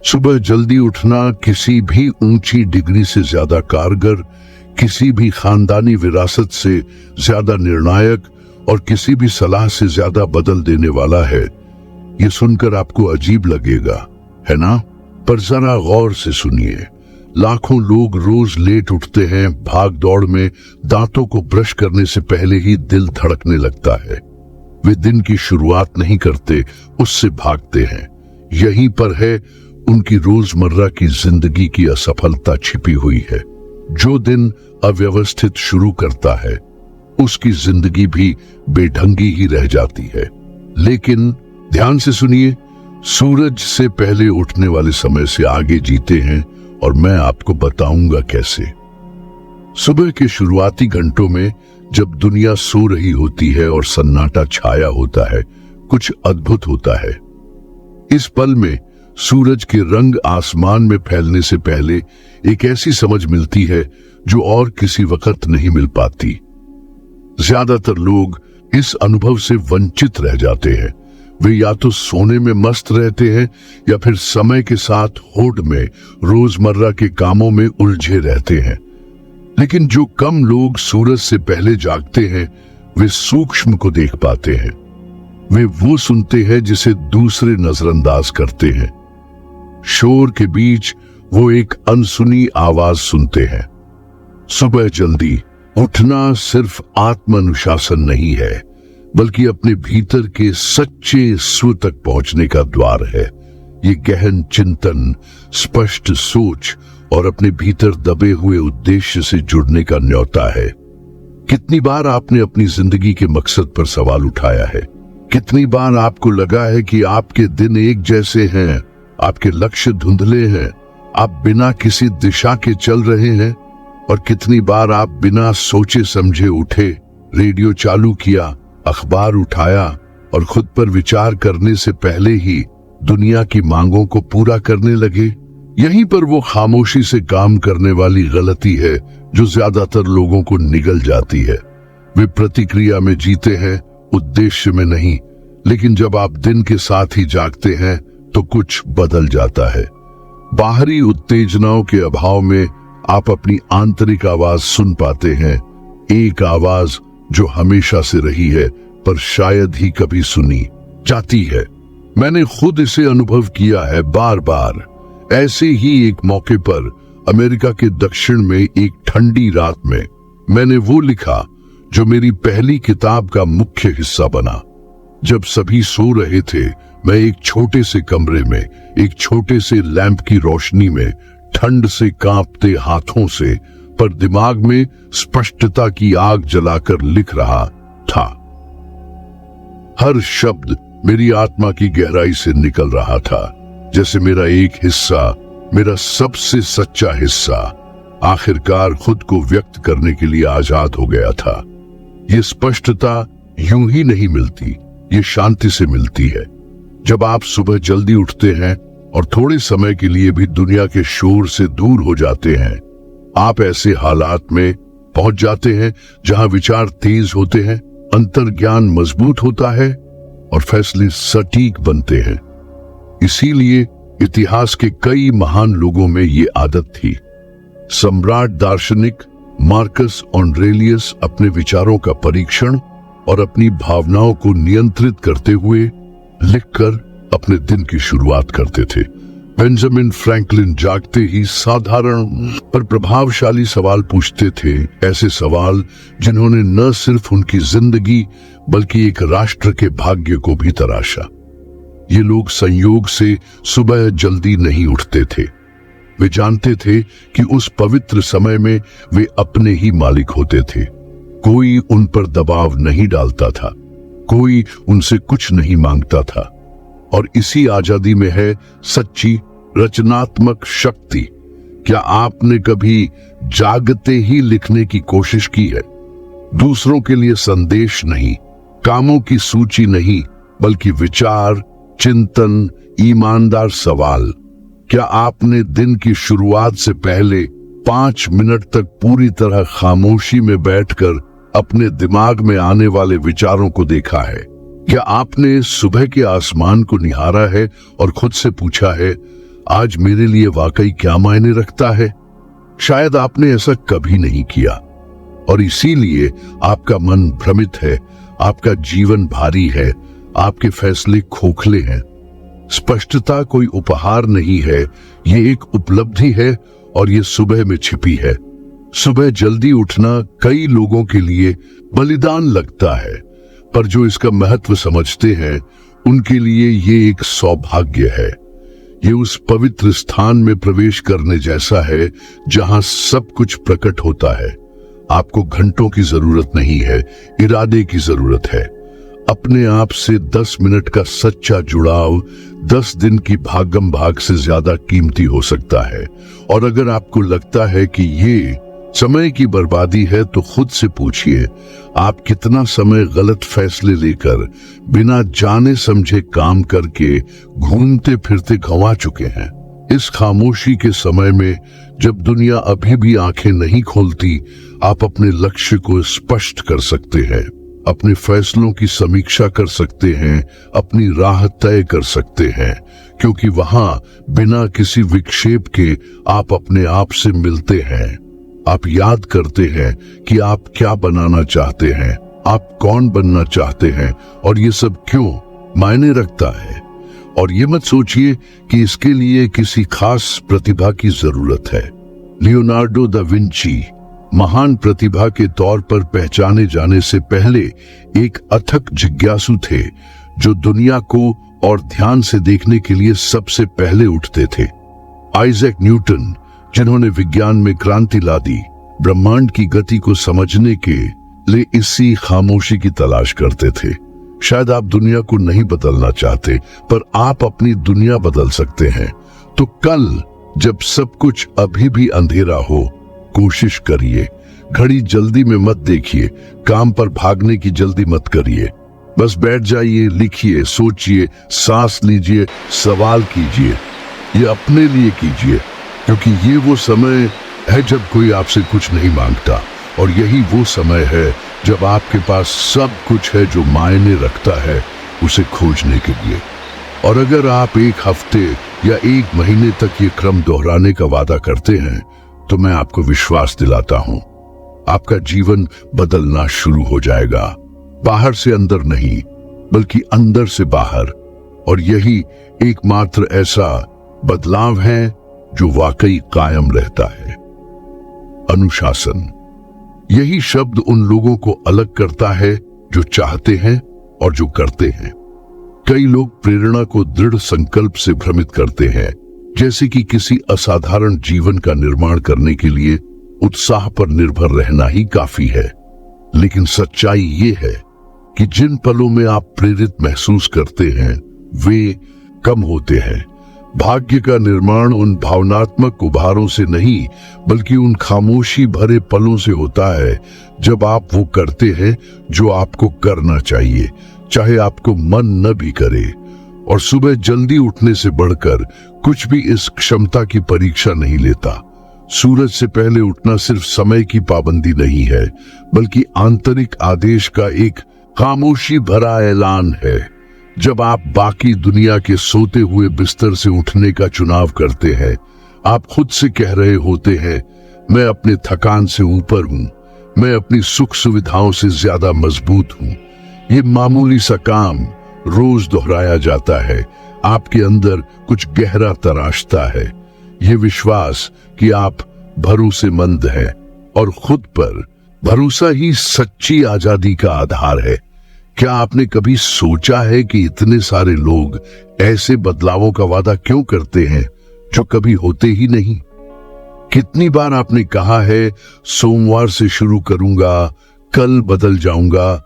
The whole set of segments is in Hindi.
सुबह जल्दी उठना किसी भी ऊंची डिग्री से ज्यादा कारगर, किसी भी खानदानी विरासत से ज्यादा निर्णायक और किसी भी सलाह से ज्यादा बदल देने वाला है। ये सुनकर आपको अजीब लगेगा, है ना? पर जरा गौर से सुनिए। लाखों लोग रोज लेट उठते हैं, भाग दौड़ में दांतों को ब्रश करने से पहले ही दिल धड़कने लगता है। वे दिन की शुरुआत नहीं करते, उससे भागते हैं। यहीं पर है उनकी रोजमर्रा की जिंदगी की असफलता छिपी हुई है। जो दिन अव्यवस्थित शुरू करता है, उसकी जिंदगी भी बेढंगी ही रह जाती है। लेकिन ध्यान से सुनिए, सूरज से पहले उठने वाले समय से आगे जीते हैं और मैं आपको बताऊंगा कैसे। सुबह के शुरुआती घंटों में जब दुनिया सो रही होती है और सन्नाटा छाया होता है, कुछ अद्भुत होता है। इस पल में सूरज के रंग आसमान में फैलने से पहले एक ऐसी समझ मिलती है जो और किसी वक्त नहीं मिल पाती। ज्यादातर लोग इस अनुभव से वंचित रह जाते हैं। वे या तो सोने में मस्त रहते हैं या फिर समय के साथ होड़ में रोजमर्रा के कामों में उलझे रहते हैं। लेकिन जो कम लोग सूरज से पहले जागते हैं, वे सूक्ष्म को देख पाते हैं। वे वो सुनते हैं जिसे दूसरे नजरअंदाज करते हैं। शोर के बीच वो एक अनसुनी आवाज सुनते हैं। सुबह जल्दी उठना सिर्फ आत्मानुशासन नहीं है, बल्कि अपने भीतर के सच्चे स्व तक पहुंचने का द्वार है। ये गहन चिंतन, स्पष्ट सोच और अपने भीतर दबे हुए उद्देश्य से जुड़ने का न्योता है। कितनी बार आपने अपनी जिंदगी के मकसद पर सवाल उठाया है? कितनी बार आपको लगा है कि आपके दिन एक जैसे हैं, आपके लक्ष्य धुंधले हैं, आप बिना किसी दिशा के चल रहे हैं? और कितनी बार आप बिना सोचे समझे उठे, रेडियो चालू किया, अखबार उठाया और खुद पर विचार करने से पहले ही दुनिया की मांगों को पूरा करने लगे? यहीं पर वो खामोशी से काम करने वाली गलती है जो ज्यादातर लोगों को निगल जाती है। वे प्रतिक्रिया में जीते हैं, उद्देश्य में नहीं। लेकिन जब आप दिन के साथ ही जागते हैं तो कुछ बदल जाता है। बाहरी उत्तेजनाओं के अभाव में आप अपनी आंतरिक आवाज सुन पाते हैं। एक आवाज जो हमेशा से रही है पर शायद ही कभी सुनी जाती है। मैंने खुद इसे अनुभव किया है बार बार। ऐसे ही एक मौके पर अमेरिका के दक्षिण में एक ठंडी रात में मैंने वो लिखा जो मेरी पहली किताब का मुख्य हिस्सा बना। जब सभी सो रहे थे, मैं एक छोटे से कमरे में, एक छोटे से लैंप की रोशनी में, ठंड से कांपते हाथों से, पर दिमाग में स्पष्टता की आग जलाकर लिख रहा था। हर शब्द मेरी आत्मा की गहराई से निकल रहा था, जैसे मेरा एक हिस्सा, मेरा सबसे सच्चा हिस्सा, आखिरकार खुद को व्यक्त करने के लिए आजाद हो गया था। ये स्पष्टता यूं ही नहीं मिलती, ये शांति से मिलती है। जब आप सुबह जल्दी उठते हैं और थोड़े समय के लिए भी दुनिया के शोर से दूर हो जाते हैं, आप ऐसे हालात में पहुंच जाते हैं जहां विचार तेज होते हैं, अंतर्ज्ञान मजबूत होता है और फैसले सटीक बनते हैं। इसीलिए इतिहास के कई महान लोगों में ये आदत थी। सम्राट दार्शनिक मार्कस ऑरेलियस अपने विचारों का परीक्षण और अपनी भावनाओं को नियंत्रित करते हुए लिखकर अपने दिन की शुरुआत करते थे। बेंजामिन फ्रैंकलिन जागते ही साधारण पर प्रभावशाली सवाल पूछते थे, ऐसे सवाल जिन्होंने न सिर्फ उनकी जिंदगी बल्कि एक राष्ट्र के भाग्य को भी तराशा। ये लोग संयोग से सुबह जल्दी नहीं उठते थे। वे जानते थे कि उस पवित्र समय में वे अपने ही मालिक होते थे। कोई उन पर दबाव नहीं डालता था, कोई उनसे कुछ नहीं मांगता था। और इसी आजादी में है सच्ची रचनात्मक शक्ति। क्या आपने कभी जागते ही लिखने की कोशिश की है? दूसरों के लिए संदेश नहीं, कामों की सूची नहीं, बल्कि विचार, चिंतन, ईमानदार सवाल। क्या आपने दिन की शुरुआत से पहले 5 मिनट तक पूरी तरह खामोशी में बैठकर अपने दिमाग में आने वाले विचारों को देखा है? क्या आपने सुबह के आसमान को निहारा है और खुद से पूछा है, आज मेरे लिए वाकई क्या मायने रखता है। शायद आपने ऐसा कभी नहीं किया और इसीलिए आपका मन भ्रमित है, आपका जीवन भारी है, आपके फैसले खोखले हैं। स्पष्टता कोई उपहार नहीं है, ये एक उपलब्धि है और ये सुबह में छिपी है। सुबह जल्दी उठना कई लोगों के लिए बलिदान लगता है, पर जो इसका महत्व समझते हैं उनके लिए ये एक सौभाग्य है। ये उस पवित्र स्थान में प्रवेश करने जैसा है जहां सब कुछ प्रकट होता है। आपको घंटों की जरूरत नहीं है, इरादे की जरूरत है। अपने आप से 10 मिनट का सच्चा जुड़ाव 10 दिन की भागम भाग से ज्यादा कीमती हो सकता है। और अगर आपको लगता है कि ये समय की बर्बादी है तो खुद से पूछिए, आप कितना समय गलत फैसले लेकर, बिना जाने समझे काम करके, घूमते फिरते गंवा चुके हैं। इस खामोशी के समय में जब दुनिया अभी भी आंखें नहीं खोलती, आप अपने लक्ष्य को स्पष्ट कर सकते हैं, अपने फैसलों की समीक्षा कर सकते हैं, अपनी राह तय कर सकते हैं, क्योंकि वहां बिना किसी विक्षेप के आप अपने आप से मिलते हैं। आप याद करते हैं कि आप क्या बनाना चाहते हैं, आप कौन बनना चाहते हैं और ये सब क्यों मायने रखता है। और ये मत सोचिए कि इसके लिए किसी खास प्रतिभा की जरूरत है। लियोनार्डो दा विंची महान प्रतिभा के तौर पर पहचाने जाने से पहले एक अथक जिज्ञासु थे, जो दुनिया को और ध्यान से देखने के लिए सबसे पहले उठते थे। आइजैक न्यूटन, जिन्होंने विज्ञान में क्रांति ला दी, ब्रह्मांड की गति को समझने के लिए इसी खामोशी की तलाश करते थे। शायद आप दुनिया को नहीं बदलना चाहते, पर आप अपनी दुनिया बदल सकते हैं। तो कल जब सब कुछ अभी भी अंधेरा हो, कोशिश करिए। घड़ी जल्दी में मत देखिए, काम पर भागने की जल्दी मत करिए। बस बैठ जाइए, लिखिए, सोचिए, सांस लीजिए, सवाल कीजिए। ये अपने लिए कीजिए, क्योंकि ये वो समय है जब कोई आपसे कुछ नहीं मांगता, और यही वो समय है जब आपके पास सब कुछ है जो मायने रखता है उसे खोजने के लिए। और अगर आप एक हफ्ते या एक महीने तक ये क्रम दोहराने का वादा करते हैं, तो मैं आपको विश्वास दिलाता हूं, आपका जीवन बदलना शुरू हो जाएगा। बाहर से अंदर नहीं, बल्कि अंदर से बाहर। और यही एकमात्र ऐसा बदलाव है जो वाकई कायम रहता है। अनुशासन, यही शब्द उन लोगों को अलग करता है जो चाहते हैं और जो करते हैं। कई लोग प्रेरणा को दृढ़ संकल्प से भ्रमित करते हैं, जैसे कि किसी असाधारण जीवन का निर्माण करने के लिए उत्साह पर निर्भर रहना ही काफी है। लेकिन सच्चाई ये है कि जिन पलों में आप प्रेरित महसूस करते हैं वे कम होते हैं। भाग्य का निर्माण उन भावनात्मक उभारों से नहीं, बल्कि उन खामोशी भरे पलों से होता है जब आप वो करते हैं जो आपको करना चाहिए, चाहे आपको मन न भी करे। और सुबह जल्दी उठने से बढ़कर कुछ भी इस क्षमता की परीक्षा नहीं लेता। सूरज से पहले उठना सिर्फ समय की पाबंदी नहीं है, बल्कि आंतरिक आदेश का एक खामोशी भरा ऐलान है। जब आप बाकी दुनिया के सोते हुए बिस्तर से उठने का चुनाव करते हैं, आप खुद से कह रहे होते हैं, मैं अपने थकान से ऊपर हूं, मैं अपनी सुख सुविधाओं से ज्यादा मजबूत हूं। ये मामूली सा काम रोज दोहराया जाता है, आपके अंदर कुछ गहरा तराशता है। ये विश्वास कि आप भरोसेमंद हैं और खुद पर भरोसा ही सच्ची आजादी का आधार है। क्या आपने कभी सोचा है कि इतने सारे लोग ऐसे बदलावों का वादा क्यों करते हैं जो कभी होते ही नहीं? कितनी बार आपने कहा है, सोमवार से शुरू करूंगा, कल बदल जाऊंगा,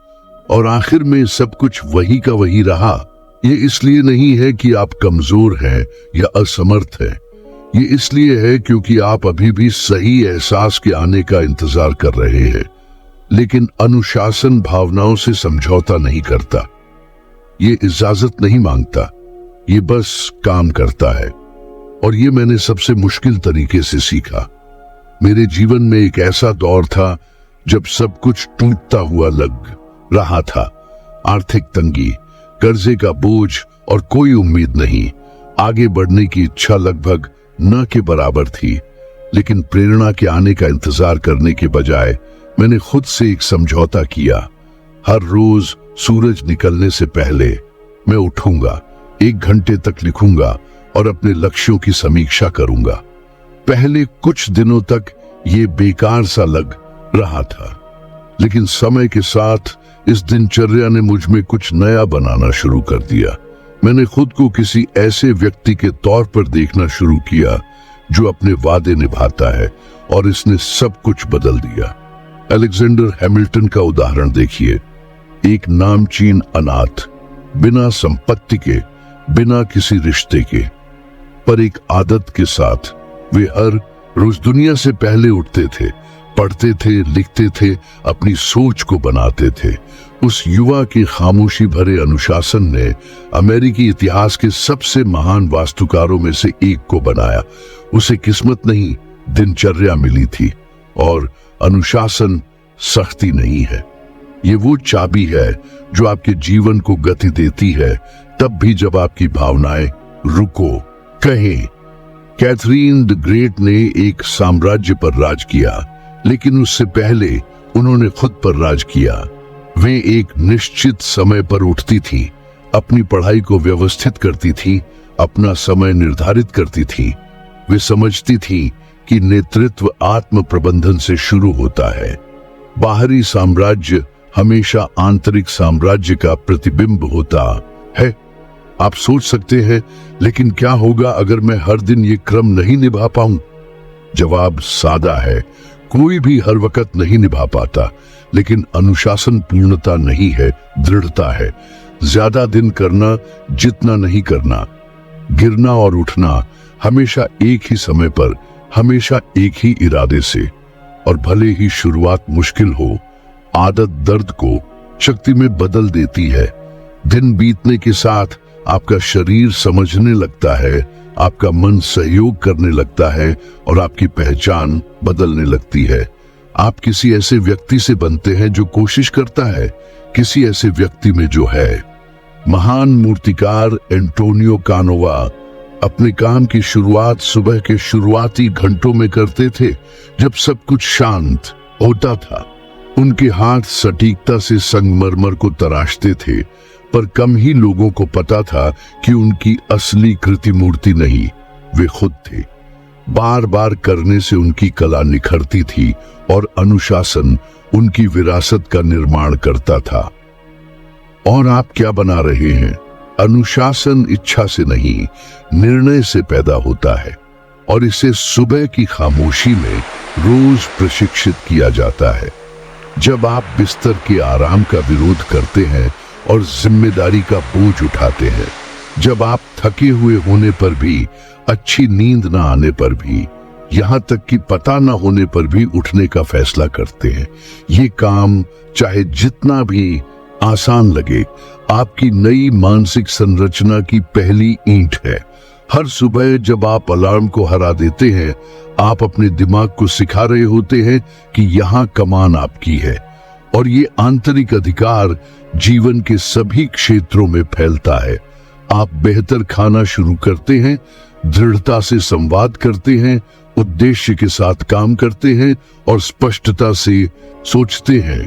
और आखिर में सब कुछ वही का वही रहा। ये इसलिए नहीं है कि आप कमजोर हैं या असमर्थ हैं, ये इसलिए है क्योंकि आप अभी भी सही एहसास के आने का इंतजार कर रहे हैं। लेकिन अनुशासन भावनाओं से समझौता नहीं करता, ये इजाजत नहीं मांगता, ये बस काम करता है। और ये मैंने सबसे मुश्किल तरीके से सीखा। मेरे जीवन में एक ऐसा दौर था जब सब कुछ टूटता हुआ लग रहा था। आर्थिक तंगी, कर्जे का बोझ और कोई उम्मीद नहीं। आगे बढ़ने की इच्छा लगभग न के बराबर थी, लेकिन प्रेरणा के आने का इंतजार करने के बजाय मैंने खुद से एक समझौता किया। हर रोज सूरज निकलने से पहले मैं उठूंगा, 1 घंटे तक लिखूंगा और अपने लक्ष्यों की समीक्षा करूंगा। पहले कुछ दिनों तक ये बेकार सा लग रहा था, लेकिन समय के साथ इस दिनचर्या ने मुझ में कुछ नया बनाना शुरू कर दिया। मैंने खुद को किसी ऐसे व्यक्ति के तौर पर देखना शुरू किया जो अपने वादे निभाता है, और इसने सब कुछ बदल दिया। अलेक्जेंडर हैमिल्टन का उदाहरण देखिए। एक नामचीन अनाथ, बिना संपत्ति के, बिना किसी रिश्ते के, पर एक आदत के साथ वे हर रोज दुनिया से पहले उठते थे, पढ़ते थे, लिखते थे, अपनी सोच को बनाते थे। उस युवा के खामोशी भरे अनुशासन ने अमेरिकी इतिहास के सबसे महान वास्तुकारों में से एक को बनाया। उसे किस्मत नहीं, दिनचर्या मिली थी, और अनुशासन सख्ती नहीं है। ये वो चाबी है जो आपके जीवन को गति देती है, तब भी जब आपकी भावनाएं रुको कहें। कैथरीन द ग्रेट ने एक साम्राज्य पर राज किया, लेकिन उससे पहले उन्होंने खुद पर राज किया। वे एक निश्चित समय पर उठती थी, अपनी पढ़ाई को व्यवस्थित करती थी, अपना समय निर्धारित करती थी। वे समझती थी कि नेतृत्व आत्म प्रबंधन से शुरू होता है। बाहरी साम्राज्य हमेशा आंतरिक साम्राज्य का प्रतिबिंब होता है। आप सोच सकते हैं, लेकिन क्या होगा अगर मैं हर दिन ये क्रम नहीं निभा पाऊं? जवाब सादा है, कोई भी हर वक्त नहीं निभा पाता, लेकिन अनुशासन पूर्णता नहीं है, दृढ़ता है। ज्यादा दिन करना, जितना नहीं करना। गिरना और उठना हमेशा एक ही समय पर, हमेशा एक ही इरादे से। और भले ही शुरुआत मुश्किल हो, आदत दर्द को शक्ति में बदल देती है। दिन बीतने के साथ आपका शरीर समझने लगता है, आपका मन सहयोग करने लगता है, और आपकी पहचान बदलने लगती है। आप किसी ऐसे व्यक्ति से बनते हैं जो कोशिश करता है, किसी ऐसे व्यक्ति में जो है। महान मूर्तिकार एंटोनियो कानोवा अपने काम की शुरुआत सुबह के शुरुआती घंटों में करते थे, जब सब कुछ शांत होता था। उनके हाथ सटीकता से संगमरमर को तराशते थे, पर कम ही लोगों को पता था कि उनकी असली कृति मूर्ति नहीं, वे खुद थे। बार बार करने से उनकी कला निखरती थी, और अनुशासन उनकी विरासत का निर्माण करता था। और आप क्या बना रहे हैं? अनुशासन इच्छा से नहीं, निर्णय से पैदा होता है, और इसे सुबह की खामोशी में रोज प्रशिक्षित किया जाता है। जब आप बिस्तर के आराम का विरोध करते हैं और जिम्मेदारी का बोझ उठाते हैं, जब आप थके हुए होने पर भी, अच्छी नींद न आने पर भी, यहाँ तक कि पता न होने पर भी उठने का फैसला करते हैं, ये काम चाहे जितना भी आसान लगे, आपकी नई मानसिक संरचना की पहली ईंट है। हर सुबह जब आप अलार्म को हरा देते हैं, आप अपने दिमाग को सिखा रहे होते हैं कि यहाँ कमान आपकी है, और ये आंतरिक अधिकार जीवन के सभी क्षेत्रों में फैलता है। आप बेहतर खाना शुरू करते हैं, दृढ़ता से संवाद करते हैं, उद्देश्य के साथ काम करते हैं, और स्पष्टता से सोचते हैं,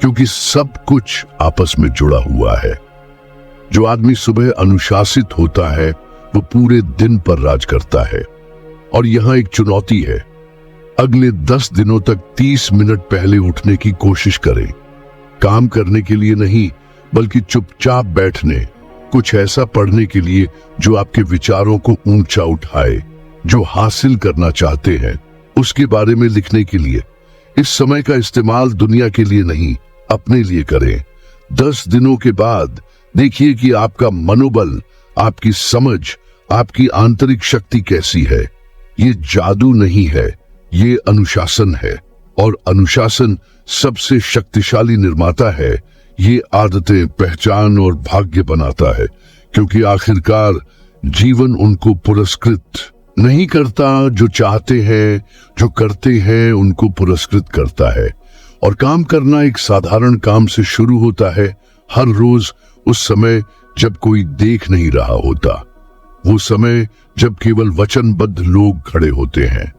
क्योंकि सब कुछ आपस में जुड़ा हुआ है। जो आदमी सुबह अनुशासित होता है, वो पूरे दिन पर राज करता है। और यहाँ एक चुनौती है, अगले 10 दिनों तक 30 मिनट पहले उठने की कोशिश करें। काम करने के लिए नहीं, बल्कि चुपचाप बैठने, कुछ ऐसा पढ़ने के लिए जो आपके विचारों को ऊंचा उठाए, जो हासिल करना चाहते हैं उसके बारे में लिखने के लिए। इस समय का इस्तेमाल दुनिया के लिए नहीं, अपने लिए करें। 10 दिनों के बाद देखिए कि आपका मनोबल, आपकी समझ, आपकी आंतरिक शक्ति कैसी है। ये जादू नहीं है, ये अनुशासन है, और अनुशासन सबसे शक्तिशाली निर्माता है। ये आदतें पहचान और भाग्य बनाता है, क्योंकि आखिरकार जीवन उनको पुरस्कृत नहीं करता जो चाहते हैं, जो करते हैं उनको पुरस्कृत करता है। और काम करना एक साधारण काम से शुरू होता है, हर रोज उस समय जब कोई देख नहीं रहा होता। वो समय जब केवल वचनबद्ध लोग खड़े होते हैं,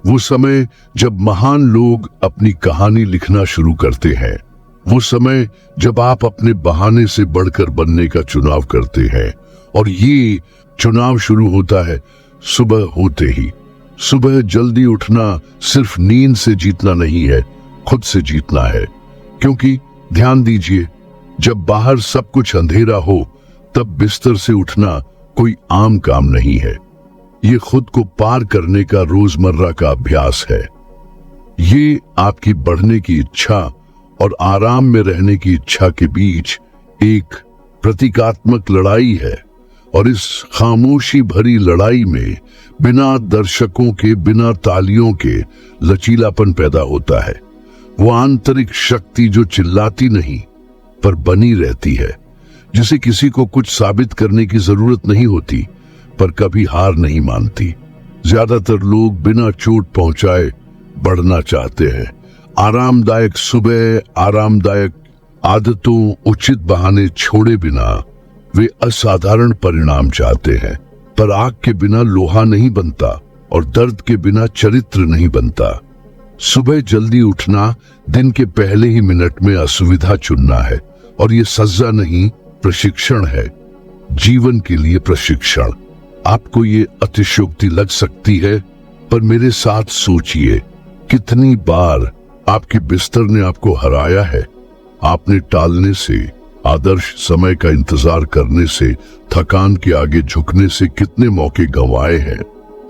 वो समय जब महान लोग अपनी कहानी लिखना शुरू करते हैं, वो समय जब आप अपने बहाने से बढ़कर बनने का चुनाव करते हैं। और ये चुनाव शुरू होता है सुबह होते ही। सुबह जल्दी उठना सिर्फ नींद से जीतना नहीं है, खुद से जीतना है। क्योंकि ध्यान दीजिए, जब बाहर सब कुछ अंधेरा हो तब बिस्तर से उठना कोई आम काम नहीं है। ये खुद को पार करने का रोजमर्रा का अभ्यास है। ये आपकी बढ़ने की इच्छा और आराम में रहने की इच्छा के बीच एक प्रतीकात्मक लड़ाई है। और इस खामोशी भरी लड़ाई में बिना दर्शकों के, बिना तालियों के लचीलापन पैदा होता है। वो आंतरिक शक्ति जो चिल्लाती नहीं पर बनी रहती है, जिसे किसी को कुछ साबित करने की जरूरत नहीं होती पर कभी हार नहीं मानती। ज्यादातर लोग बिना चोट पहुंचाए बढ़ना चाहते हैं। आरामदायक सुबह, आरामदायक आदतों, उचित बहाने छोड़े बिना वे असाधारण परिणाम चाहते हैं। पर आग के बिना लोहा नहीं बनता और दर्द के बिना चरित्र नहीं बनता। सुबह जल्दी उठना दिन के पहले ही मिनट में असुविधा चुनना है। और ये सजा नहीं, प्रशिक्षण है, जीवन के लिए प्रशिक्षण। आपको ये अतिशयोक्ति लग सकती है, पर मेरे साथ सोचिए, कितनी बार आपके बिस्तर ने आपको हराया है। आपने टालने से, आदर्श समय का इंतजार करने से, थकान के आगे झुकने से कितने मौके गंवाए हैं।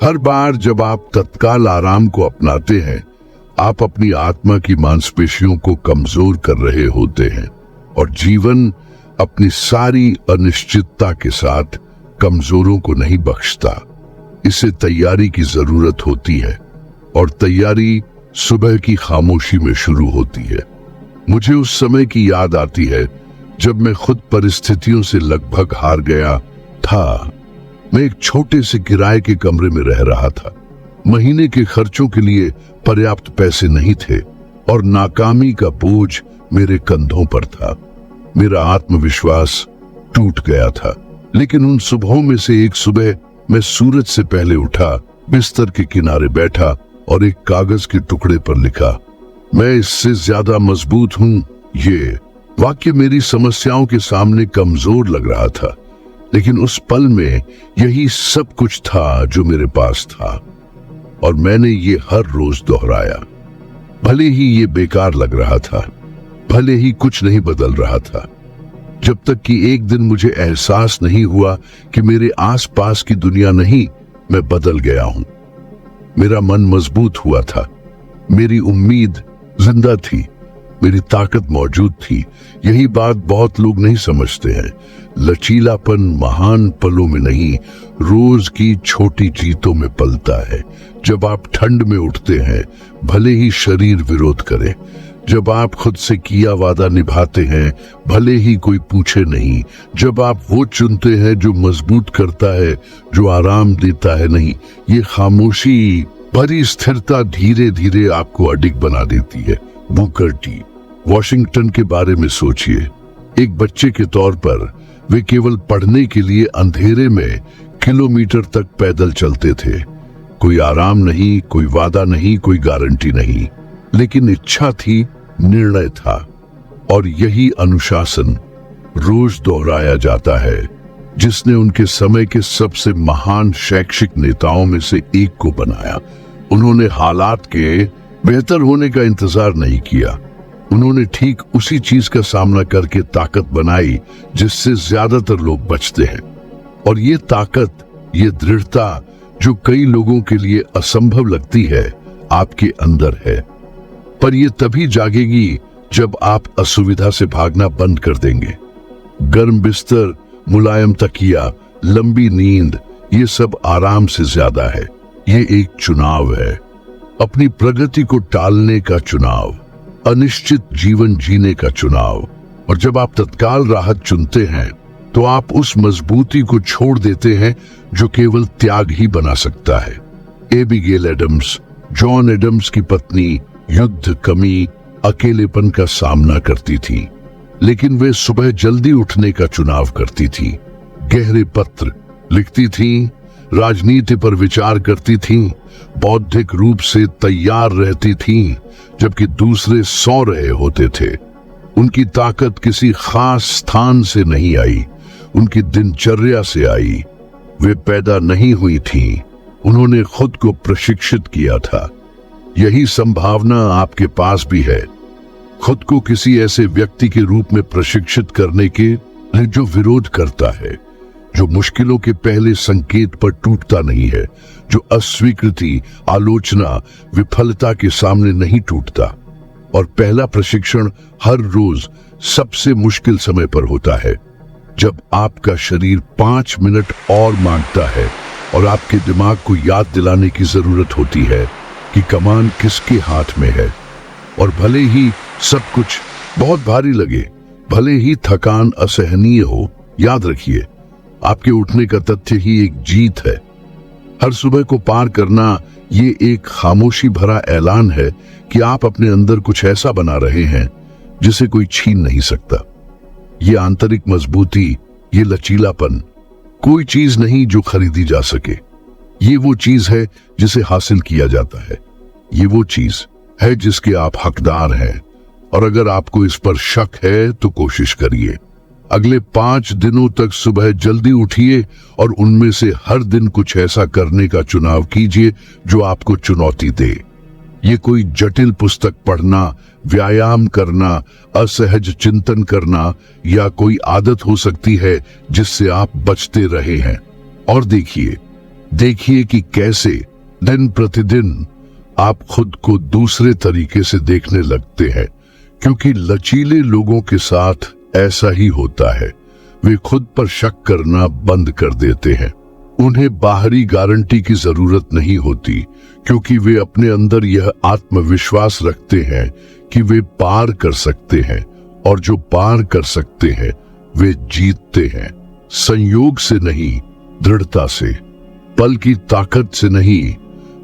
हर बार जब आप तत्काल आराम को अपनाते हैं, आप अपनी आत्मा की मांसपेशियों को कमजोर कर रहे होते हैं। और जीवन अपनी सारी अनिश्चितता के साथ कमजोरों को नहीं बख्शता। इसे तैयारी की जरूरत होती है, और तैयारी सुबह की खामोशी में शुरू होती है। मुझे उस समय की याद आती है जब मैं खुद परिस्थितियों से लगभग हार गया था। मैं एक छोटे से किराए के कमरे में रह रहा था। महीने के खर्चों के लिए पर्याप्त पैसे नहीं थे और नाकामी का बोझ मेरे कंधों पर था। मेरा आत्मविश्वास टूट गया था। लेकिन उन सुबहों में से एक सुबह मैं सूरज से पहले उठा, बिस्तर के किनारे बैठा और एक कागज के टुकड़े पर लिखा, मैं इससे ज्यादा मजबूत हूं। ये वाक्य मेरी समस्याओं के सामने कमजोर लग रहा था, लेकिन उस पल में यही सब कुछ था जो मेरे पास था। और मैंने ये हर रोज दोहराया। भले ही ये बेकार लग रहा था, भले ही कुछ नहीं बदल रहा था, जब तक कि एक दिन मुझे एहसास नहीं हुआ कि मेरे आसपास की दुनिया नहीं, मैं बदल गया हूं। मेरा मन मजबूत हुआ था, मेरी उम्मीद जिंदा थी, मेरी ताकत मौजूद थी। यही बात बहुत लोग नहीं समझते हैं। लचीलापन महान पलों में नहीं, रोज की छोटी जीतों में पलता है। जब आप ठंड में उठते हैं, भले ही शरीर विरोध करे, जब आप खुद से किया वादा निभाते हैं, भले ही कोई पूछे नहीं, जब आप वो चुनते हैं जो मजबूत करता है, जो आराम देता है नहीं, ये खामोशी भरी स्थिरता धीरे धीरे आपको अडिग बना देती है। बुकर टी वॉशिंगटन के बारे में सोचिए। एक बच्चे के तौर पर वे केवल पढ़ने के लिए अंधेरे में किलोमीटर तक पैदल चलते थे। कोई आराम नहीं, कोई वादा नहीं, कोई गारंटी नहीं, लेकिन इच्छा थी, निर्णय था। और यही अनुशासन रोज दोहराया जाता है, जिसने उनके समय के सबसे महान शैक्षिक नेताओं में से एक को बनाया। उन्होंने हालात के बेहतर होने का इंतजार नहीं किया, उन्होंने ठीक उसी चीज का सामना करके ताकत बनाई जिससे ज्यादातर लोग बचते हैं। और ये ताकत, ये दृढ़ता जो कई लोगों के लिए असंभव लगती है, आपके अंदर है। पर ये तभी जागेगी जब आप असुविधा से भागना बंद कर देंगे। गर्म बिस्तर, मुलायम तकिया, लंबी नींद, ये सब आराम से ज्यादा है। ये एक चुनाव है, अपनी प्रगति को टालने का चुनाव, अनिश्चित जीवन जीने का चुनाव। और जब आप तत्काल राहत चुनते हैं, तो आप उस मजबूती को छोड़ देते हैं जो केवल त्याग ही बना सकता है। एबिगेल एडम्स, जॉन एडम्स की पत्नी, युद्ध, कमी, अकेलेपन का सामना करती थी, लेकिन वे सुबह जल्दी उठने का चुनाव करती थी। गहरे पत्र, लिखती थीं, राजनीति पर विचार करती थीं, बौद्धिक रूप से तैयार रहती थीं, जबकि दूसरे सो रहे होते थे। उनकी ताकत किसी खास स्थान से नहीं आई, उनकी दिनचर्या से आई। वे पैदा नहीं हुई थीं, उन्होंने खुद को प्रशिक्षित किया था। यही संभावना आपके पास भी है, खुद को किसी ऐसे व्यक्ति के रूप में प्रशिक्षित करने के लिए जो विरोध करता है, जो मुश्किलों के पहले संकेत पर टूटता नहीं है, जो अस्वीकृति, आलोचना, विफलता के सामने नहीं टूटता। और पहला प्रशिक्षण हर रोज सबसे मुश्किल समय पर होता है, जब आपका शरीर 5 मिनट और मांगता है और आपके दिमाग को याद दिलाने की जरूरत होती है कि कमान किसके हाथ में है। और भले ही सब कुछ बहुत भारी लगे, भले ही थकान असहनीय हो, याद रखिए आपके उठने का तथ्य ही एक जीत है। हर सुबह को पार करना ये एक खामोशी भरा ऐलान है कि आप अपने अंदर कुछ ऐसा बना रहे हैं जिसे कोई छीन नहीं सकता। ये आंतरिक मजबूती, ये लचीलापन कोई चीज नहीं जो खरीदी जा सके। ये वो चीज है जिसे हासिल किया जाता है। ये वो चीज है जिसके आप हकदार हैं। और अगर आपको इस पर शक है तो कोशिश करिए। अगले 5 दिनों तक सुबह जल्दी उठिए और उनमें से हर दिन कुछ ऐसा करने का चुनाव कीजिए जो आपको चुनौती दे। ये कोई जटिल पुस्तक पढ़ना, व्यायाम करना, असहज चिंतन करना या कोई आदत हो सकती है जिससे आप बचते रहे हैं। और देखिए कि कैसे दिन प्रतिदिन आप खुद को दूसरे तरीके से देखने लगते हैं, क्योंकि लचीले लोगों के साथ ऐसा ही होता है। वे खुद पर शक करना बंद कर देते हैं। उन्हें बाहरी गारंटी की जरूरत नहीं होती, क्योंकि वे अपने अंदर यह आत्मविश्वास रखते हैं कि वे पार कर सकते हैं, और जो पार कर सकते हैं वे जीतते हैं। संयोग से नहीं, दृढ़ता से, पल की ताकत से नहीं,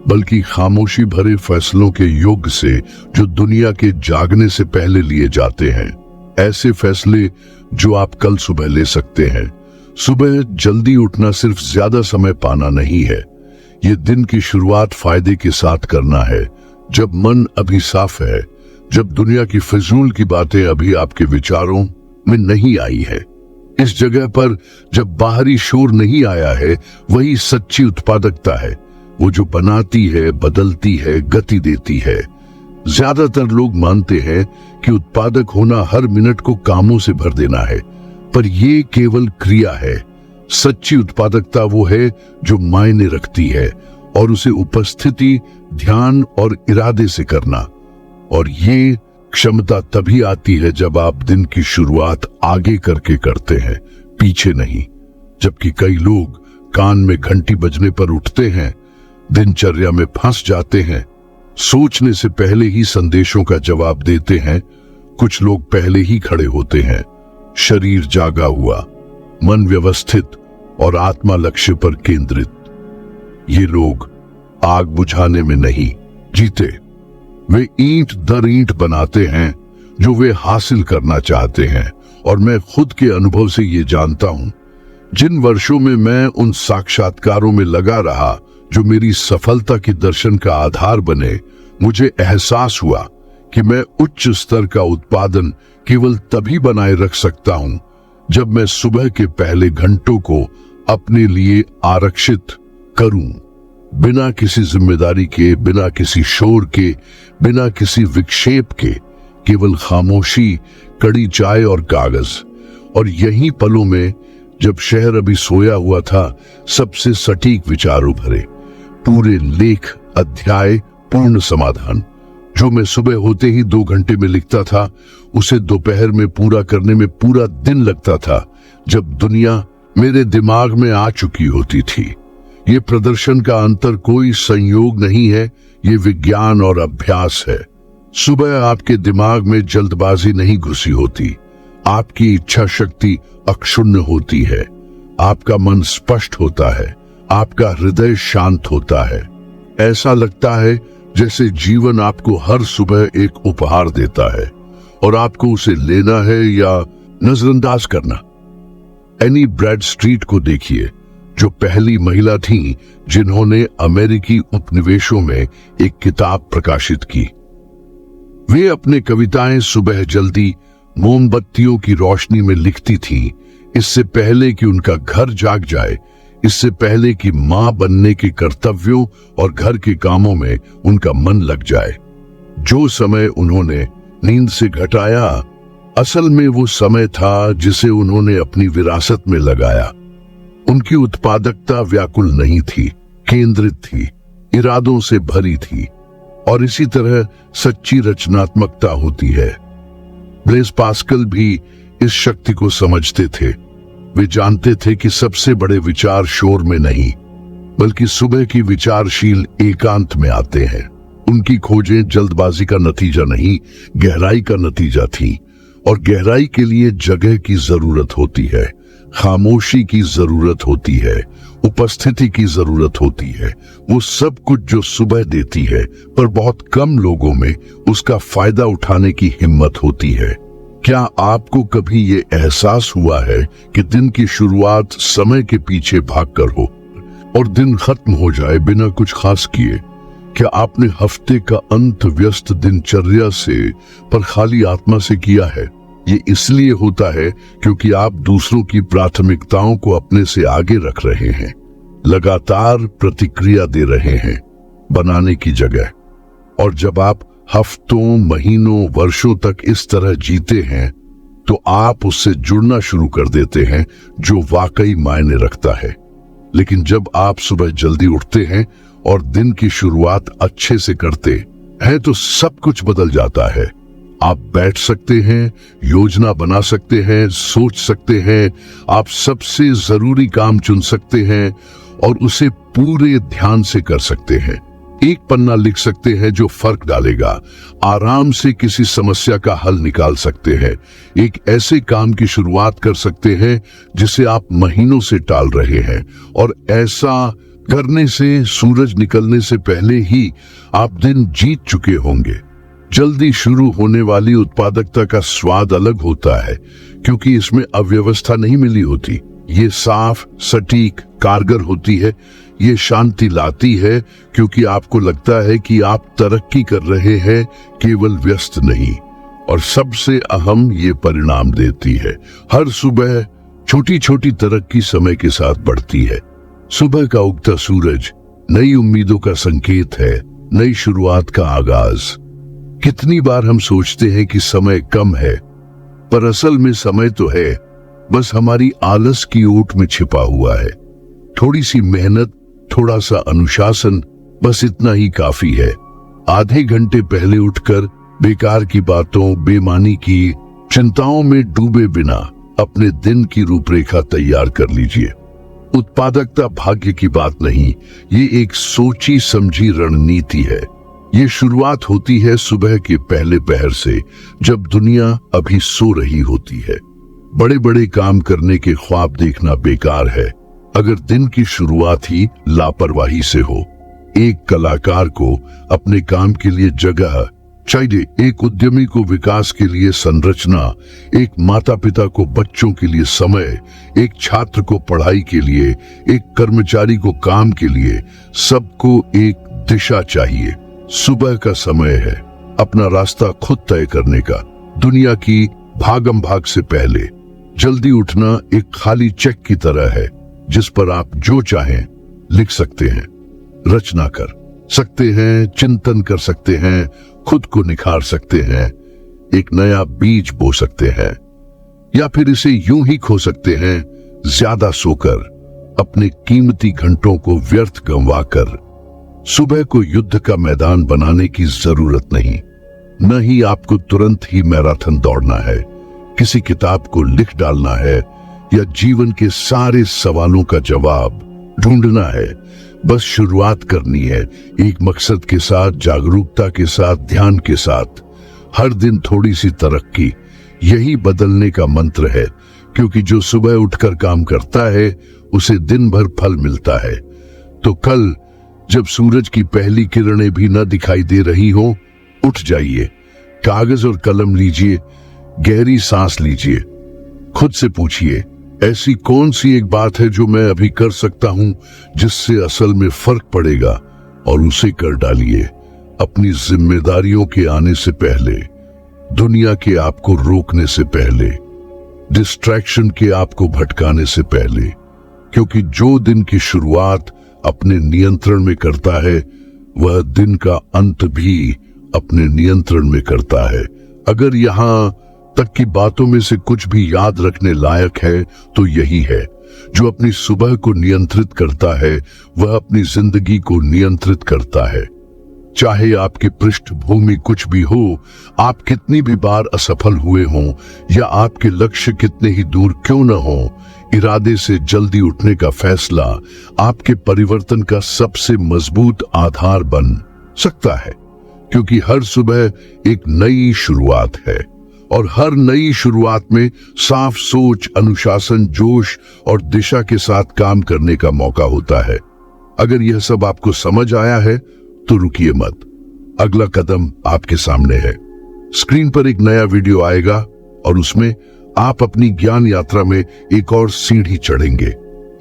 बल्कि खामोशी भरे फैसलों के योग से जो दुनिया के जागने से पहले लिए जाते हैं। ऐसे फैसले जो आप कल सुबह ले सकते हैं। सुबह जल्दी उठना सिर्फ ज्यादा समय पाना नहीं है, ये दिन की शुरुआत फायदे के साथ करना है, जब मन अभी साफ है, जब दुनिया की फिजूल की बातें अभी आपके विचारों में नहीं आई है। इस जगह पर जब बाहरी शोर नहीं आया है, वही सच्ची उत्पादकता है, वो जो बनाती है, बदलती है, गति देती है। ज्यादातर लोग मानते हैं कि उत्पादक होना हर मिनट को कामों से भर देना है, पर यह केवल क्रिया है। सच्ची उत्पादकता वो है जो मायने रखती है, और उसे उपस्थिति, ध्यान और इरादे से करना। और ये क्षमता तभी आती है जब आप दिन की शुरुआत आगे करके करते हैं, पीछे नहीं। जबकि कई लोग कान में घंटी बजने पर उठते हैं, दिनचर्या में फंस जाते हैं, सोचने से पहले ही संदेशों का जवाब देते हैं। कुछ लोग पहले ही खड़े होते हैं, शरीर जागा हुआ, मन व्यवस्थित और आत्मा लक्ष्य पर केंद्रित। ये लोग आग बुझाने में नहीं जीते, वे ईंट दर ईंट बनाते हैं जो वे हासिल करना चाहते हैं। और मैं खुद के अनुभव से ये जानता हूं, जिन वर्षों में मैं उन साक्षात्कारों में लगा रहा जो मेरी सफलता के दर्शन का आधार बने, मुझे एहसास हुआ कि मैं उच्च स्तर का उत्पादन केवल तभी बनाए रख सकता हूं जब मैं सुबह के पहले घंटों को अपने लिए आरक्षित करूं, बिना किसी जिम्मेदारी के, बिना किसी शोर के, बिना किसी विक्षेप के, केवल खामोशी, कड़ी चाय और कागज। और यही पलों में, जब शहर अभी सोया हुआ था, सबसे सटीक विचार उभरे। पूरे लेख, अध्याय, पूर्ण समाधान जो मैं सुबह होते ही 2 घंटे में लिखता था, उसे दोपहर में पूरा करने में पूरा दिन लगता था, जब दुनिया मेरे दिमाग में आ चुकी होती थी। ये प्रदर्शन का अंतर कोई संयोग नहीं है, ये विज्ञान और अभ्यास है। सुबह आपके दिमाग में जल्दबाजी नहीं घुसी होती, आपकी इच्छा शक्ति अक्षुण्ण होती है, आपका मन स्पष्ट होता है, आपका हृदय शांत होता है। ऐसा लगता है जैसे जीवन आपको हर सुबह एक उपहार देता है और आपको उसे लेना है या नजरअंदाज करना। एनी ब्रैडस्ट्रीट को देखिए, जो पहली महिला थीं जिन्होंने अमेरिकी उपनिवेशों में एक किताब प्रकाशित की। वे अपने कविताएं सुबह जल्दी मोमबत्तियों की रोशनी में लिखती थीं, इससे पहले कि उनका घर जाग जाए, इससे पहले कि मां बनने के कर्तव्यों और घर के कामों में उनका मन लग जाए। जो समय उन्होंने नींद से घटाया, असल में वो समय था जिसे उन्होंने अपनी विरासत में लगाया। उनकी उत्पादकता व्याकुल नहीं थी, केंद्रित थी, इरादों से भरी थी, और इसी तरह सच्ची रचनात्मकता होती है। ब्लेस पास्कल भी इस शक्ति को समझते थे। वे जानते थे कि सबसे बड़े विचार शोर में नहीं, बल्कि सुबह की विचारशील एकांत में आते हैं। उनकी खोजें जल्दबाजी का नतीजा नहीं, गहराई का नतीजा थी, और गहराई के लिए जगह की जरूरत होती है, खामोशी की जरूरत होती है, उपस्थिति की जरूरत होती है। वो सब कुछ जो सुबह देती है, पर बहुत कम लोगों में उसका फायदा उठाने की हिम्मत होती है। क्या आपको कभी ये एहसास हुआ है कि दिन की शुरुआत समय के पीछे भागकर हो और दिन खत्म हो जाए बिना कुछ खास किए? क्या आपने हफ्ते का अंत व्यस्त दिनचर्या से पर खाली आत्मा से किया है? ये इसलिए होता है क्योंकि आप दूसरों की प्राथमिकताओं को अपने से आगे रख रहे हैं, लगातार प्रतिक्रिया दे रहे हैं बनाने की जगह। और जब आप हफ्तों, महीनों, वर्षों तक इस तरह जीते हैं, तो आप उससे जुड़ना शुरू कर देते हैं जो वाकई मायने रखता है। लेकिन जब आप सुबह जल्दी उठते हैं और दिन की शुरुआत अच्छे से करते हैं, तो सब कुछ बदल जाता है। आप बैठ सकते हैं, योजना बना सकते हैं, सोच सकते हैं, आप सबसे जरूरी काम चुन सकते हैं और उसे पूरे ध्यान से कर सकते हैं। एक पन्ना लिख सकते हैं जो फर्क डालेगा, आराम से किसी समस्या का हल निकाल सकते हैं, एक ऐसे काम की शुरुआत कर सकते हैं जिसे आप महीनों से टाल रहे हैं, और ऐसा करने से सूरज निकलने से पहले ही आप दिन जीत चुके होंगे। जल्दी शुरू होने वाली उत्पादकता का स्वाद अलग होता है क्योंकि इसमें अव्यवस्था नहीं मिली होती। ये साफ, सटीक, कारगर होती है। ये शांति लाती है क्योंकि आपको लगता है कि आप तरक्की कर रहे हैं, केवल व्यस्त नहीं। और सबसे अहम, ये परिणाम देती है। हर सुबह छोटी छोटी तरक्की समय के साथ बढ़ती है। सुबह का उगता सूरज नई उम्मीदों का संकेत है, नई शुरुआत का आगाज। कितनी बार हम सोचते हैं कि समय कम है, पर असल में समय तो है, बस हमारी आलस की ओट में छिपा हुआ है। थोड़ी सी मेहनत, थोड़ा सा अनुशासन, बस इतना ही काफी है। आधे घंटे पहले उठकर बेकार की बातों, बेमानी की चिंताओं में डूबे बिना अपने दिन की रूपरेखा तैयार कर लीजिए। उत्पादकता भाग्य की बात नहीं, ये एक सोची समझी रणनीति है। ये शुरुआत होती है सुबह के पहले पहर से, जब दुनिया अभी सो रही होती है। बड़े बड़े काम करने के ख्वाब देखना बेकार है अगर दिन की शुरुआत ही लापरवाही से हो। एक कलाकार को अपने काम के लिए जगह चाहिए, एक उद्यमी को विकास के लिए संरचना, एक माता पिता को बच्चों के लिए समय, एक छात्र को पढ़ाई के लिए, एक कर्मचारी को काम के लिए, सबको एक दिशा चाहिए। सुबह का समय है अपना रास्ता खुद तय करने का। दुनिया की भागम भाग से पहले जल्दी उठना एक खाली चेक की तरह है जिस पर आप जो चाहें लिख सकते हैं, रचना कर सकते हैं, चिंतन कर सकते हैं, खुद को निखार सकते हैं, एक नया बीज बो सकते हैं, या फिर इसे यूं ही खो सकते हैं, ज्यादा सोकर, अपने कीमती घंटों को व्यर्थ गंवाकर। सुबह को युद्ध का मैदान बनाने की जरूरत नहीं, न ही आपको तुरंत ही मैराथन दौड़ना है, किसी किताब को लिख डालना है या जीवन के सारे सवालों का जवाब ढूंढना है। बस शुरुआत करनी है, एक मकसद के साथ, जागरूकता के साथ, ध्यान के साथ। हर दिन थोड़ी सी तरक्की, यही बदलने का मंत्र है, क्योंकि जो सुबह उठकर काम करता है उसे दिन भर फल मिलता है। तो कल जब सूरज की पहली किरणें भी न दिखाई दे रही हो, उठ जाइए, कागज और कलम लीजिए, गहरी सांस लीजिए, खुद से पूछिए ऐसी कौन सी एक बात है जो मैं अभी कर सकता हूं जिससे असल में फर्क पड़ेगा, और उसे कर डालिए अपनी जिम्मेदारियों के आने से पहले, दुनिया के आपको रोकने से पहले, डिस्ट्रैक्शन के आपको भटकाने से पहले। क्योंकि जो दिन की शुरुआत अपने नियंत्रण में करता है वह दिन का अंत भी अपने नियंत्रण में करता है। अगर यहां तक की बातों में से कुछ भी याद रखने लायक है तो यही है, जो अपनी सुबह को नियंत्रित करता है वह अपनी जिंदगी को नियंत्रित करता है। चाहे आपकी पृष्ठभूमि कुछ भी हो, आप कितनी भी बार असफल हुए हों या आपके लक्ष्य कितने ही दूर क्यों न हो, इरादे से जल्दी उठने का फैसला आपके परिवर्तन का सबसे मजबूत आधार बन सकता है। क्योंकि हर सुबह एक नई शुरुआत है और हर नई शुरुआत में साफ सोच, अनुशासन, जोश और दिशा के साथ काम करने का मौका होता है। अगर यह सब आपको समझ आया है तो रुकिए मत, अगला कदम आपके सामने है। स्क्रीन पर एक नया वीडियो आएगा और उसमें आप अपनी ज्ञान यात्रा में एक और सीढ़ी चढ़ेंगे,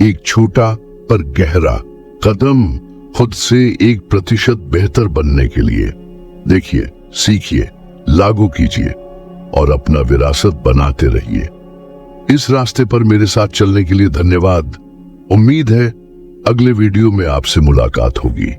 एक छोटा पर गहरा कदम खुद से 1% बेहतर बनने के लिए। देखिए, सीखिए, लागू कीजिए और अपना विरासत बनाते रहिए। इस रास्ते पर मेरे साथ चलने के लिए धन्यवाद। उम्मीद है अगले वीडियो में आपसे मुलाकात होगी।